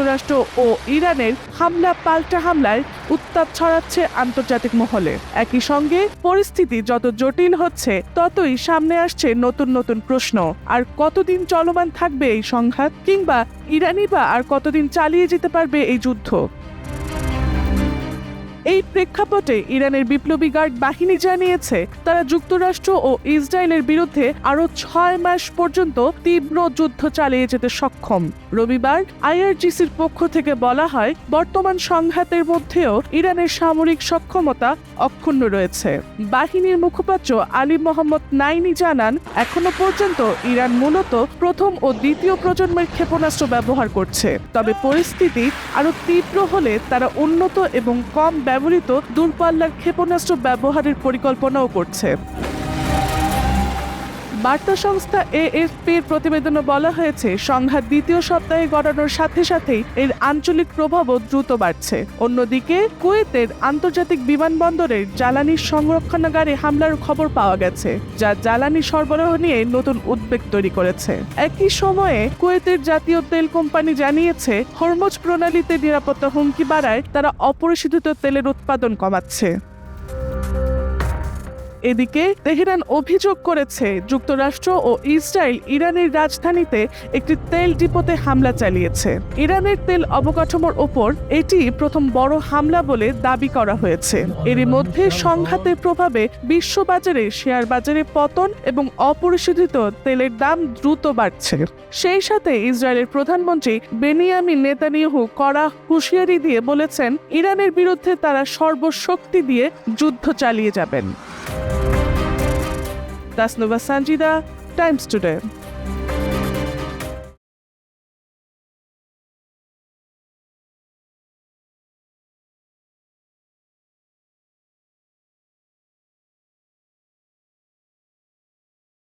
যুক্তরাষ্ট্র ও ইরানের হামলা পাল্টা হামলায় উত্তাপ ছড়াচ্ছে আন্তর্জাতিক মহলে। একই সঙ্গে পরিস্থিতি যত জটিল হচ্ছে ততই সামনে আসছে নতুন নতুন প্রশ্ন। আর কতদিন চলমান থাকবে এই সংঘাত, কিংবা ইরানি বা আর কতদিন চালিয়ে যেতে পারবে এই যুদ্ধ? এই প্রেক্ষাপটে ইরানের বিপ্লবী গার্ড বাহিনী জানিয়েছে তারা যুক্তরাষ্ট্র ও ইসরায়েলের বিরুদ্ধে আরও 6 মাস পর্যন্ত তীব্র যুদ্ধ চালিয়ে যেতে সক্ষম। রবিবার আইআরজিসির পক্ষ থেকে বলা হয়, বর্তমান সংঘাতের মধ্যেও ইরানের সামরিক সক্ষমতা অক্ষুণ্ণ রয়েছে। বাহিনীর মুখপাত্র আলী মোহাম্মদ নাইনি জানান, এখনো পর্যন্ত ইরান মূলত প্রথম ও দ্বিতীয় প্রজন্মের ক্ষেপণাস্ত্র ব্যবহার করছে, তবে পরিস্থিতি আরও তীব্র হলে তারা উন্নত এবং কম ব্যবহৃত দূরপাল্লার ক্ষেপণাস্ত্র ব্যবহারের পরিকল্পনাও করছে। বার্তা সংস্থা এএফপির প্রতিবেদনে বলা হয়েছে, সংঘাত দ্বিতীয় সপ্তাহে গড়ানোর সাথে সাথেই এর আঞ্চলিক প্রভাবও দ্রুত বাড়ছে। অন্যদিকে কুয়েতের আন্তর্জাতিক বিমানবন্দরের জ্বালানি সংরক্ষণাগারে হামলার খবর পাওয়া গেছে, যা জ্বালানি সরবরাহ নিয়ে নতুন উদ্বেগ তৈরি করেছে। একই সময়ে কুয়েতের জাতীয় তেল কোম্পানি জানিয়েছে, হরমুজ প্রণালীতে নিরাপত্তা হুমকি বাড়ায় তারা অপরিশোধিত তেলের উৎপাদন কমাচ্ছে। এদিকে তেহরান অভিযোগ করেছে, যুক্তরাষ্ট্র ও ইসরায়েল ইরানের রাজধানীতে একটি তেল ডিপোতে হামলা চালিয়েছে। ইরানের তেল অবকাঠামোর ওপর এটি প্রথম বড় হামলা বলে দাবি করা হয়েছে। এরই মধ্যে সংঘাতের প্রভাবে বিশ্ববাজারে শেয়ার বাজারে পতন এবং অপরিশোধিত তেলের দাম দ্রুত বাড়ছে। সেই সাথে ইসরায়েলের প্রধানমন্ত্রী বেনিয়ামিন নেতানিয়াহু কড়া হুঁশিয়ারি দিয়ে বলেছেন, ইরানের বিরুদ্ধে তারা সর্বশক্তি দিয়ে যুদ্ধ চালিয়ে যাবেন। Tasnuva Sanjida, Times today.